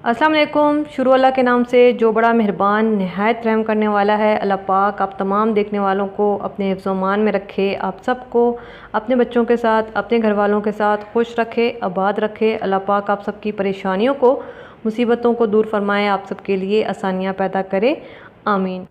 अस्सलाम वालेकुम। शुरू अल्लाह के नाम से जो बड़ा मेहरबान नहायत रहम करने वाला है। अल्लाह पाक आप तमाम देखने वालों को अपने हिफ्ज़ मान में रखे, आप सबको अपने बच्चों के साथ, अपने घर वालों के साथ खुश रखे, आबाद रखे। अल्लाह पाक आप सबकी परेशानियों को, मुसीबतों को दूर फरमाए, आप सबके लिए आसानियाँ पैदा करे, आमीन।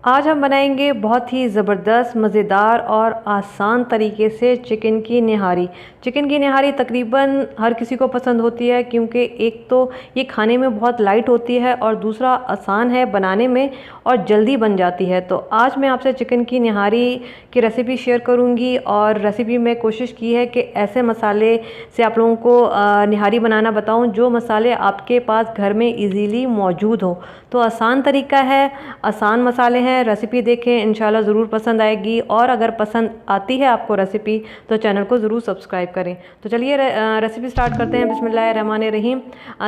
आज हम बनाएंगे बहुत ही ज़बरदस्त, मज़ेदार और आसान तरीके से चिकन की निहारी। चिकन की निहारी तकरीबन हर किसी को पसंद होती है, क्योंकि एक तो ये खाने में बहुत लाइट होती है और दूसरा आसान है बनाने में और जल्दी बन जाती है। तो आज मैं आपसे चिकन की निहारी की रेसिपी शेयर करूंगी और रेसिपी में कोशिश की है कि ऐसे मसाले से आप लोगों को निहारी बनाना बताऊं जो मसाले आपके पास घर में इजीली मौजूद हो। तो आसान तरीका है, आसान मसाले हैं। रेसिपी देखें, इंशाल्लाह ज़रूर पसंद आएगी। और अगर पसंद आती है आपको रेसिपी तो चैनल को ज़रूर सब्सक्राइब करें। तो चलिए रेसिपी स्टार्ट करते हैं। बिस्मिल्लाहिर्रहमानिर्रहीम।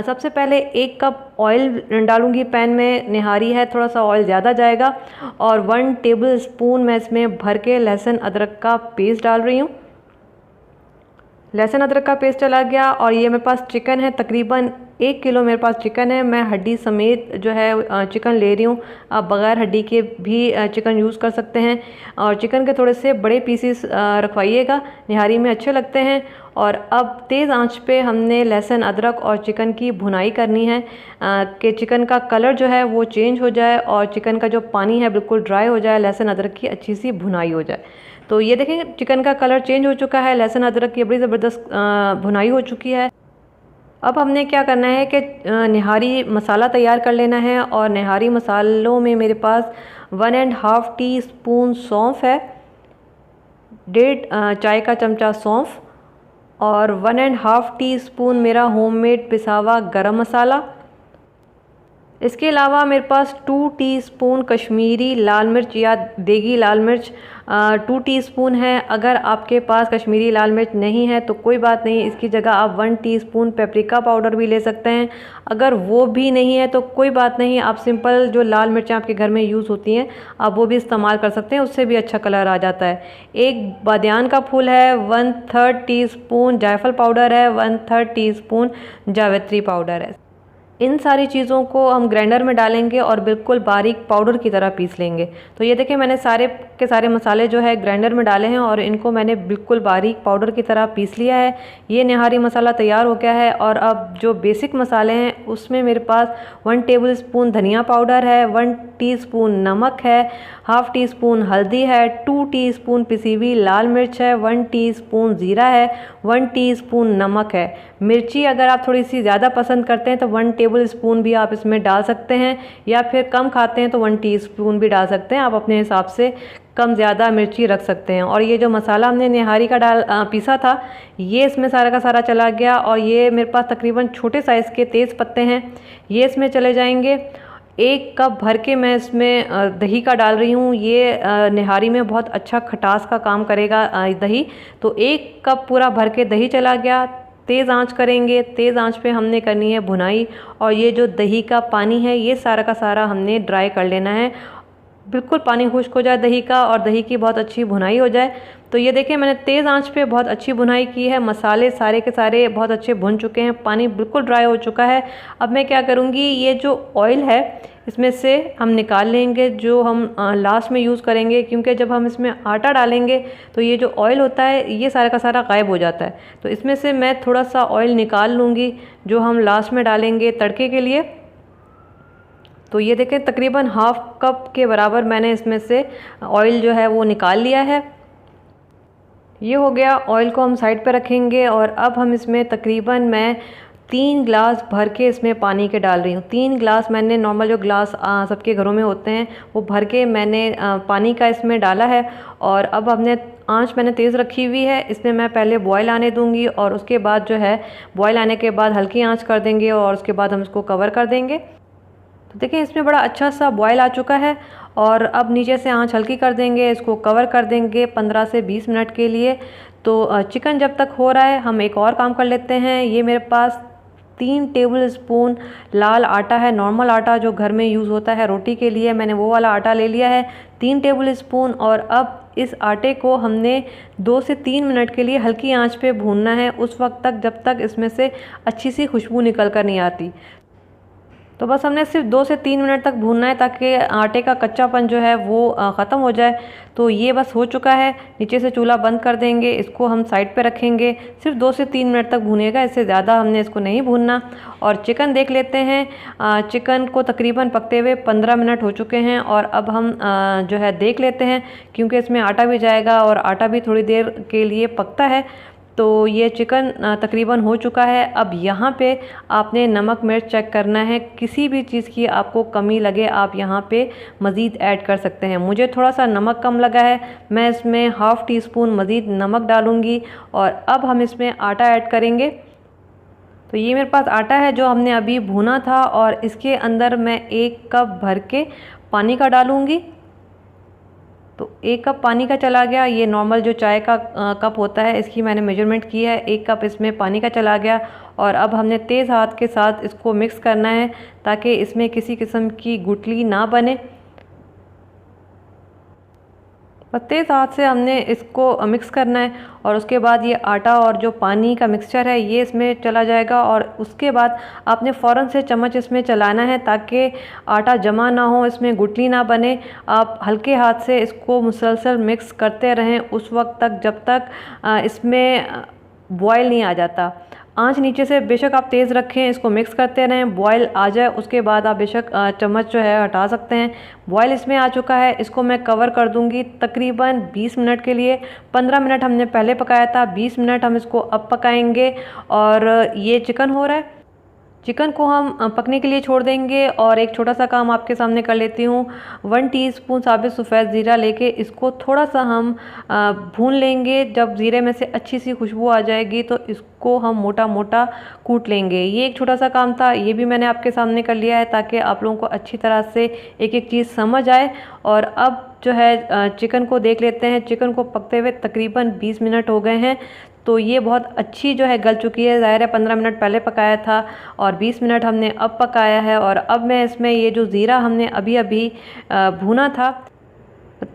सबसे पहले 1 कप ऑयल डालूंगी पैन में। निहारी है, थोड़ा सा ऑयल ज़्यादा जाएगा। और 1 टेबल स्पून मैं इसमें भर के लहसुन अदरक का पेस्ट डाल रही हूँ। लहसुन अदरक का पेस्ट चला गया। और ये मेरे पास चिकन है, तकरीबन 1 किलो मेरे पास चिकन है। मैं हड्डी समेत जो है चिकन ले रही हूँ। आप बग़ैर हड्डी के भी चिकन यूज़ कर सकते हैं। और चिकन के थोड़े से बड़े पीसीस रखवाइएगा, निहारी में अच्छे लगते हैं। और अब तेज़ आंच पे हमने लहसुन अदरक और चिकन की भुनाई करनी है कि चिकन का कलर जो है वो चेंज हो जाए और चिकन का जो पानी है बिल्कुल ड्राई हो जाए, लहसुन अदरक की अच्छी सी भुनाई हो जाए। तो ये देखें चिकन का कलर चेंज हो चुका है, लहसुन अदरक की बड़ी ज़बरदस्त भुनाई हो चुकी है। अब हमने क्या करना है कि निहारी मसाला तैयार कर लेना है। और निहारी मसालों में मेरे पास 1.5 टीस्पून सौंफ है, 1.5 चाय का चमचा सौंफ और 1.5 टीस्पून मेरा होममेड पिसा हुआ गरम मसाला। इसके अलावा मेरे पास 2 टीस्पून कश्मीरी लाल मिर्च या देगी लाल मिर्च 2 टीस्पून है। अगर आपके पास कश्मीरी लाल मिर्च नहीं है तो कोई बात नहीं, इसकी जगह आप 1 टीस्पून पेपरिका पाउडर भी ले सकते हैं। अगर वो भी नहीं है तो कोई बात नहीं, आप सिंपल जो लाल मिर्चें आपके घर में यूज़ होती हैं आप वो भी इस्तेमाल कर सकते हैं, उससे भी अच्छा कलर आ जाता है। 1 बादियान का फूल है, 1/3 टीस्पून जायफल पाउडर है, 1/3 टीस्पून जावित्री पाउडर है। इन सारी चीज़ों को हम ग्राइंडर में डालेंगे और बिल्कुल बारीक पाउडर की तरह पीस लेंगे। तो ये देखिए मैंने सारे के सारे मसाले जो है ग्राइंडर में डाले हैं और इनको मैंने बिल्कुल बारीक पाउडर की तरह पीस लिया है। ये निहारी मसाला तैयार हो गया है। और अब जो बेसिक मसाले हैं उसमें मेरे पास 1 टेबल स्पून धनिया पाउडर है, 1 टीस्पून नमक है, 1/2 टीस्पून हल्दी है, 2 टीस्पून पिसी हुई लाल मिर्च है, 1 टीस्पून ज़ीरा है, 1 टीस्पून नमक है। मिर्ची अगर आप थोड़ी सी ज़्यादा पसंद करते हैं तो 1 टेबल स्पून भी आप इसमें डाल सकते हैं, या फिर कम खाते हैं तो 1 टीस्पून भी डाल सकते हैं। आप अपने हिसाब से कम ज़्यादा मिर्ची रख सकते हैं। और ये जो मसाला हमने निहारी का पीसा था ये इसमें सारा का सारा चला गया। और ये मेरे पास तकरीबन छोटे साइज़ के तेज़ पत्ते हैं, ये इसमें चले जाएंगे। 1 कप भर के मैं इसमें दही का डाल रही हूँ। ये निहारी में बहुत अच्छा खटास का काम करेगा दही। तो 1 कप पूरा भर के दही चला गया। तेज़ आंच करेंगे, तेज़ आंच पे हमने करनी है भुनाई। और ये जो दही का पानी है ये सारा का सारा हमने ड्राई कर लेना है, बिल्कुल पानी खुश्क हो जाए दही का और दही की बहुत अच्छी भुनाई हो जाए। तो ये देखिए मैंने तेज़ आंच पे बहुत अच्छी भुनाई की है, मसाले सारे के सारे बहुत अच्छे भुन चुके हैं, पानी बिल्कुल ड्राई हो चुका है। अब मैं क्या करूँगी, ये जो ऑयल है इसमें से हम निकाल लेंगे जो हम लास्ट में यूज़ करेंगे, क्योंकि जब हम इसमें आटा डालेंगे तो ये जो ऑयल होता है ये सारा का सारा गायब हो जाता है। तो इसमें से मैं थोड़ा सा ऑयल निकाल लूँगी जो हम लास्ट में डालेंगे तड़के के लिए। तो ये देखें तकरीबन 1/2 कप के बराबर मैंने इसमें से ऑयल जो है वो निकाल लिया है। ये हो गया। ऑयल को हम साइड पे रखेंगे। और अब हम इसमें तकरीबन मैं 3 गिलास भर के इसमें पानी के डाल रही हूँ। 3 गिलास मैंने नॉर्मल जो गिलास सबके घरों में होते हैं वो भर के मैंने पानी का इसमें डाला है। और अब हमने आंच मैंने तेज़ रखी हुई है। इसमें मैं पहले बॉयल आने दूंगी और उसके बाद जो है बॉयल आने के बाद हल्की आंच कर देंगे और उसके बाद हम इसको कवर कर देंगे। तो देखिए इसमें बड़ा अच्छा सा बॉयल आ चुका है। और अब नीचे से आंच हल्की कर देंगे, इसको कवर कर देंगे 15 से 20 मिनट के लिए। तो चिकन जब तक हो रहा है हम एक और काम कर लेते हैं। ये मेरे पास 3 टेबल स्पून लाल आटा है, नॉर्मल आटा जो घर में यूज़ होता है रोटी के लिए, मैंने वो वाला आटा ले लिया है 3 टेबल स्पून। और अब इस आटे को हमने 2 से 3 मिनट के लिए हल्की आंच पे भूनना है, उस वक्त तक जब तक इसमें से अच्छी सी खुशबू निकल कर नहीं आती। तो बस हमने सिर्फ 2 से 3 मिनट तक भूनना है ताकि आटे का कच्चापन जो है वो ख़त्म हो जाए। तो ये बस हो चुका है। नीचे से चूल्हा बंद कर देंगे, इसको हम साइड पे रखेंगे। सिर्फ 2 से 3 मिनट तक भूनेगा, इससे ज़्यादा हमने इसको नहीं भूनना। और चिकन देख लेते हैं। चिकन को तकरीबन पकते हुए 15 मिनट हो चुके हैं और अब हम जो है देख लेते हैं, क्योंकि इसमें आटा भी जाएगा और आटा भी थोड़ी देर के लिए पकता है। तो ये चिकन तकरीबन हो चुका है। अब यहाँ पे आपने नमक मिर्च चेक करना है, किसी भी चीज़ की आपको कमी लगे आप यहाँ पे मज़ीद ऐड कर सकते हैं। मुझे थोड़ा सा नमक कम लगा है, मैं इसमें हाफ़ टी स्पून मज़ीद नमक डालूँगी। और अब हम इसमें आटा ऐड करेंगे। तो ये मेरे पास आटा है जो हमने अभी भुना था और इसके अंदर मैं 1 कप भर के पानी का डालूँगी। तो 1 कप पानी का चला गया। ये नॉर्मल जो चाय का कप होता है इसकी मैंने मेजरमेंट की है। 1 कप इसमें पानी का चला गया और अब हमने तेज़ हाथ के साथ इसको मिक्स करना है ताकि इसमें किसी किस्म की गुठली ना बने। बस तेज़ हाथ से हमने इसको मिक्स करना है और उसके बाद ये आटा और जो पानी का मिक्सचर है ये इसमें चला जाएगा। और उसके बाद आपने फ़ौरन से चम्मच इसमें चलाना है ताकि आटा जमा ना हो, इसमें गुठली ना बने। आप हल्के हाथ से इसको मुसलसल मिक्स करते रहें उस वक्त तक जब तक इसमें बॉयल नहीं आ जाता। आंच नीचे से बेशक आप तेज़ रखें, इसको मिक्स करते रहें, बॉयल आ जाए उसके बाद आप बेशक चम्मच जो है हटा सकते हैं। बॉयल इसमें आ चुका है, इसको मैं कवर कर दूंगी तकरीबन 20 मिनट के लिए। 15 मिनट हमने पहले पकाया था, 20 मिनट हम इसको अब पकाएंगे। और ये चिकन हो रहा है, चिकन को हम पकने के लिए छोड़ देंगे। और एक छोटा सा काम आपके सामने कर लेती हूँ। 1 टीस्पून साबित सफ़ेद ज़ीरा लेके इसको थोड़ा सा हम भून लेंगे। जब ज़ीरे में से अच्छी सी खुशबू आ जाएगी तो इसको हम मोटा मोटा कूट लेंगे। ये एक छोटा सा काम था, ये भी मैंने आपके सामने कर लिया है ताकि आप लोगों को अच्छी तरह से एक एक चीज़ समझ आए। और अब जो है चिकन को देख लेते हैं। चिकन को पकते हुए तकरीबन 20 मिनट हो गए हैं। तो ये बहुत अच्छी जो है गल चुकी है। ज़ाहिर है 15 मिनट पहले पकाया था और 20 मिनट हमने अब पकाया है। और अब मैं इसमें ये जो ज़ीरा हमने अभी अभी भुना था,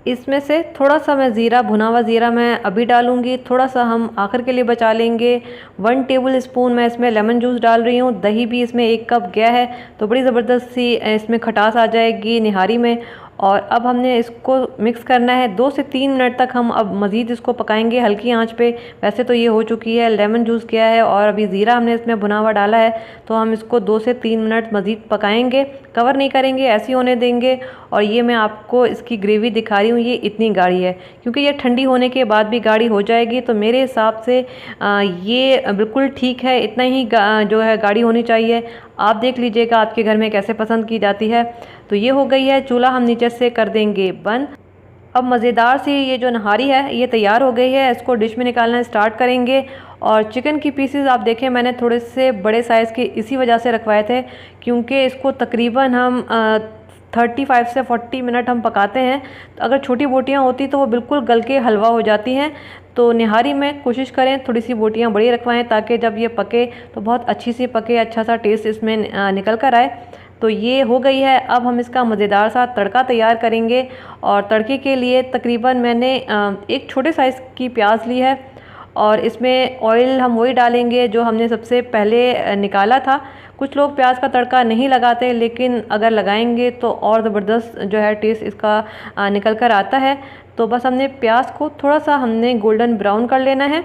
इसमें से थोड़ा सा मैं ज़ीरा, भुना हुआ ज़ीरा मैं अभी डालूंगी, थोड़ा सा हम आखिर के लिए बचा लेंगे। 1 टेबल स्पून मैं इसमें लेमन जूस डाल रही हूँ। दही भी इसमें 1 कप गया है तो बड़ी ज़बरदस्त सी इसमें खटास आ जाएगी निहारी में। और अब हमने इसको मिक्स करना है। 2 से 3 मिनट तक हम अब मज़ीद इसको पकाएंगे हल्की आंच पे। वैसे तो ये हो चुकी है, लेमन जूस किया है और अभी ज़ीरा हमने इसमें भुना हुआ डाला है। तो हम इसको 2 से 3 मिनट मज़ीद पकाएंगे, कवर नहीं करेंगे, ऐसे ही होने देंगे। और ये मैं आपको इसकी ग्रेवी दिखा रही हूँ, ये इतनी गाढ़ी है क्योंकि ये ठंडी होने के बाद भी गाढ़ी हो जाएगी। तो मेरे हिसाब से ये बिल्कुल ठीक है, इतना ही जो है गाढ़ी होनी चाहिए। आप देख लीजिएगा आपके घर में कैसे पसंद की जाती है। तो ये हो गई है, चूल्हा हम नीचे से कर देंगे बंद। अब मज़ेदार सी ये जो नहारी है ये तैयार हो गई है। इसको डिश में निकालना स्टार्ट करेंगे। और चिकन की पीसेस आप देखें मैंने थोड़े से बड़े साइज़ के इसी वजह से रखवाए थे क्योंकि इसको तकरीबन हम 35 से 40 मिनट हम पकाते हैं। तो अगर छोटी बोटियाँ होती तो वो बिल्कुल गल के हलवा हो जाती हैं। तो निहारी में कोशिश करें थोड़ी सी बोटियाँ बड़ी रखवाएं ताकि जब ये पके तो बहुत अच्छी सी पके, अच्छा सा टेस्ट इसमें निकल कर आए। तो ये हो गई है। अब हम इसका मज़ेदार सा तड़का तैयार करेंगे। और तड़के के लिए तकरीबन मैंने एक छोटे साइज़ की प्याज ली है और इसमें ऑयल हम वही डालेंगे जो हमने सबसे पहले निकाला था। कुछ लोग प्याज का तड़का नहीं लगाते लेकिन अगर लगाएंगे तो और ज़बरदस्त जो है टेस्ट इसका निकल कर आता है। तो बस हमने प्याज को थोड़ा सा हमने गोल्डन ब्राउन कर लेना है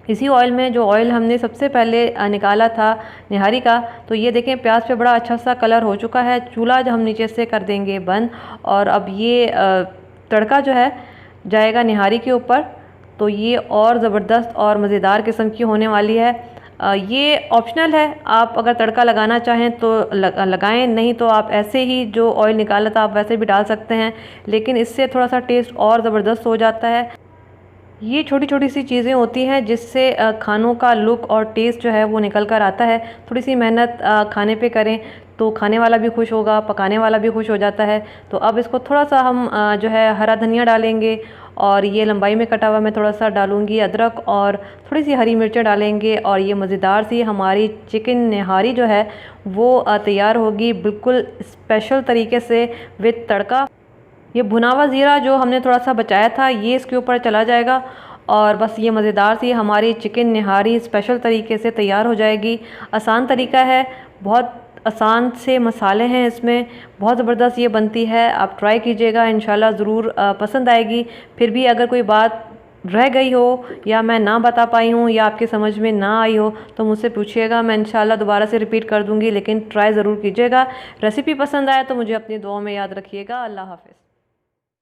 इसी ऑयल में, जो ऑयल हमने सबसे पहले निकाला था निहारी का। तो ये देखें प्याज पे बड़ा अच्छा सा कलर हो चुका है। चूल्हा जो हम नीचे से कर देंगे बंद और अब ये तड़का जो है जाएगा निहारी के ऊपर। तो ये और ज़बरदस्त और मज़ेदार किस्म की होने वाली है। ये ऑप्शनल है, आप अगर तड़का लगाना चाहें तो लगाएं, नहीं तो आप ऐसे ही जो ऑयल निकाला था आप वैसे भी डाल सकते हैं, लेकिन इससे थोड़ा सा टेस्ट और ज़बरदस्त हो जाता है। ये छोटी छोटी सी चीज़ें होती हैं जिससे खानों का लुक और टेस्ट जो है वो निकल कर आता है। थोड़ी सी मेहनत खाने पे करें तो खाने वाला भी खुश होगा, पकाने वाला भी खुश हो जाता है। तो अब इसको थोड़ा सा हम जो है हरा धनिया डालेंगे और ये लंबाई में कटा हुआ मैं थोड़ा सा डालूंगी अदरक और थोड़ी सी हरी मिर्चें डालेंगे। और ये मज़ेदार सी हमारी चिकन निहारी जो है वो तैयार होगी बिल्कुल स्पेशल तरीके से विद तड़का। ये भुना हुआ ज़ीरा जो हमने थोड़ा सा बचाया था ये इसके ऊपर चला जाएगा और बस ये मज़ेदार सी हमारी चिकन निहारी स्पेशल तरीके से तैयार हो जाएगी। आसान तरीका है, बहुत आसान से मसाले हैं इसमें, बहुत ज़बरदस्त ये बनती है। आप ट्राई कीजिएगा, इंशाल्लाह ज़रूर पसंद आएगी। फिर भी अगर कोई बात रह गई हो या मैं ना बता पाई हूँ या आपके समझ में ना आई हो तो मुझसे पूछिएगा, मैं इंशाल्लाह दोबारा से रिपीट कर दूँगी, लेकिन ट्राई ज़रूर कीजिएगा। रेसिपी पसंद आए तो मुझे अपनी दुआओं में याद रखिएगा। अल्लाह हाफ़िज़।